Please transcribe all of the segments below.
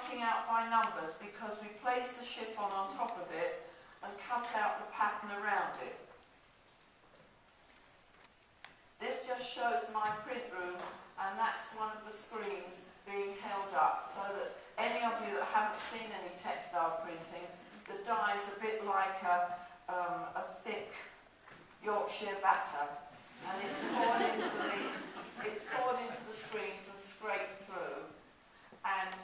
cutting out by numbers because we place the chiffon on top of it and cut out the pattern around it. This just shows my print room, and that's one of the screens being held up so that any of you that haven't seen any textile printing, the die is a bit like a thick Yorkshire batter, and it's poured into the screens and scraped through, and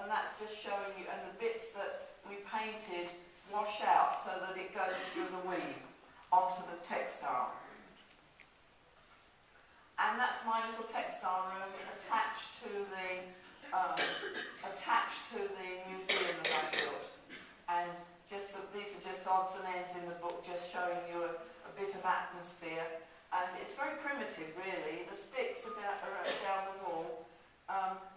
that's just showing you, and the bits that we painted wash out so that it goes through the weave onto the textile. And that's my little textile room attached to the museum that I built. And these are just odds and ends in the book, just showing you a bit of atmosphere. And it's very primitive, really. The sticks are down the wall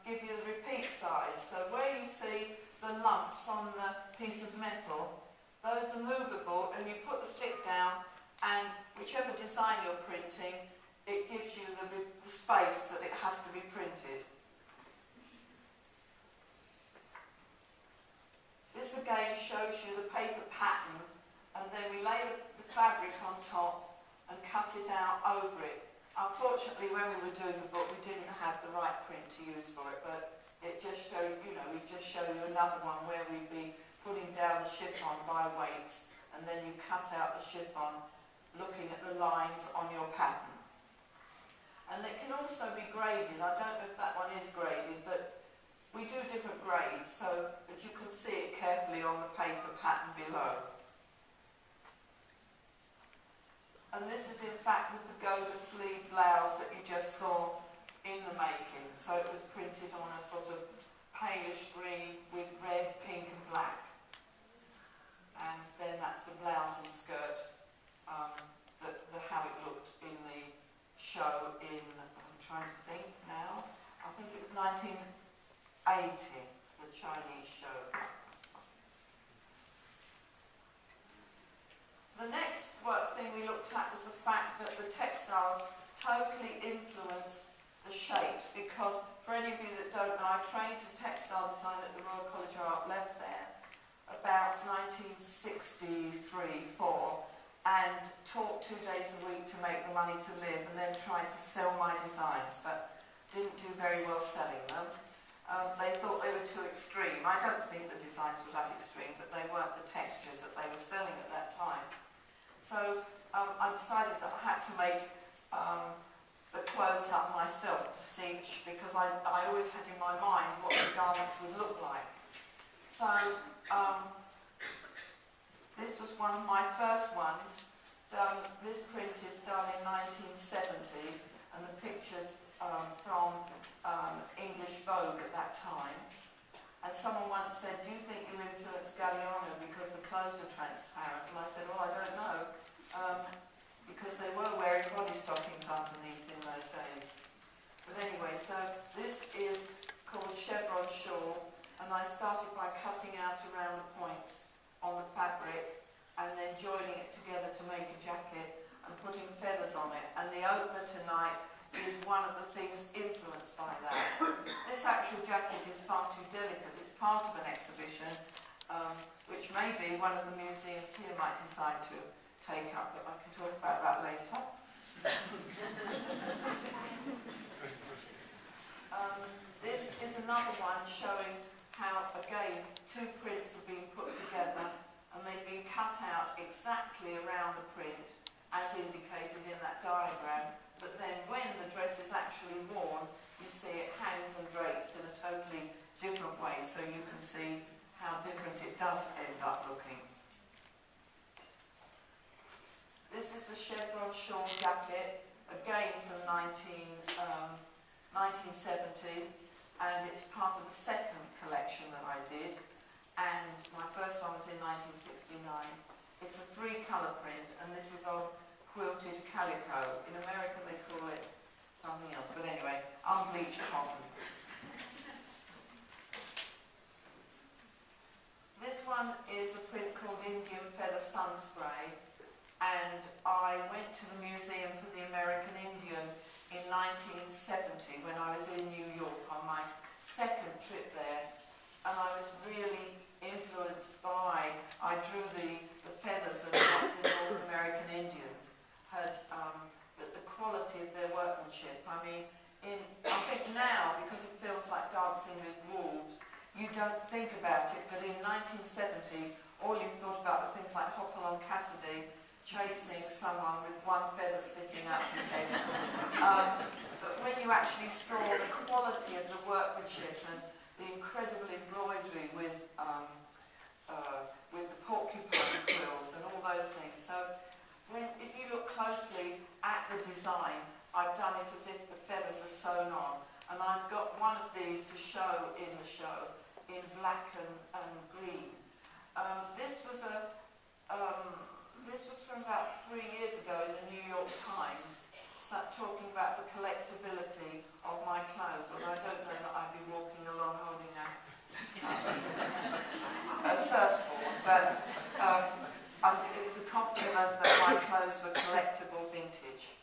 give you the repeat size. So where you see the lumps on the piece of metal, those are movable, and you put the stick down, and whichever design you're printing, it gives you the space that it has to be printed. This again shows you the paper pattern, and then we lay the fabric on top and cut it out over it. Unfortunately, when we were doing the book, we didn't have the right print to use for it, but it just showed, we just show you another one where we'd be putting down the chiffon by weights, and then you cut out the chiffon looking at the lines on your pattern. And it can also be graded. I don't know if that one is graded, but we do different grades so that you can see it carefully on the paper pattern below. And this is in fact with the Goga sleeve blouse that you just saw in the making. So it was printed on a sort of palish green with red, pink and black. And then that's the blouse and skirt, how it looked in the show in, I'm trying to think now, I think it was 1980, the Chinese show. The next thing we looked at was the fact that the textiles totally influence the shapes, because for any of you that don't know, I trained as a textile designer at the Royal College of Art, left there about 1963-4, and taught 2 days a week to make the money to live, and then tried to sell my designs, but didn't do very well selling them. They thought they were too extreme. I don't think the designs were that extreme, but they weren't the textures that they were selling at that time. So I decided that I had to make the clothes up myself to see, because I always had in my mind what the garments would look like. So this was one of my first ones. This print is done in 1970, and the pictures from English Vogue at that time. And someone once said, "Do you think you influenced Galliano because the clothes are transparent?" And I said, "Well, I don't know," because they were wearing body stockings underneath in those days. But anyway, so this is called chevron shawl, and I started by cutting out around the points on the fabric and then joining it together to make a jacket and putting feathers on it. And the opener tonight is one of the things influenced by that. This actual jacket is far too delicate. It's part of an exhibition, which maybe one of the museums here might decide to take up, but I can talk about that later. This is another one showing how, again, 2 prints have been put together and they've been cut out exactly around the print as indicated in that diagram, but then when the dress is actually worn, you see it hangs and drapes in a totally different way, so you can see how different it does end up looking. This is a chevron shawl jacket, again from 1970, and it's part of the second collection that I did, and my first one was in 1969. It's a 3-colour print, and this is on quilted calico. In America they call it something else, but anyway, unbleached cotton. This one is a print called Indian Feather Sun Spray, and I went to the Museum for the American Indian in 1970 when I was in New York on my second trip there, and I was really influenced by, I drew the feathers of the North American Indians, had the quality of their workmanship. I mean, I think now, because it feels like dancing with wolves, you don't think about it, but in 1970, all you thought about were things like Hopalong Cassidy chasing someone with one feather sticking out his head. But when you actually saw the quality of the workmanship and the incredible embroidery with the porcupine quills and all those things. So if you look closely at the design, I've done it as if the feathers are sewn on. And I've got one of these to show in the show in black and green. This was from about 3 years ago in the New York Times, talking about the collectability of my clothes, although I don't know that I'd be walking along holding a surfboard, but I think it was a compliment that my clothes were collectible vintage.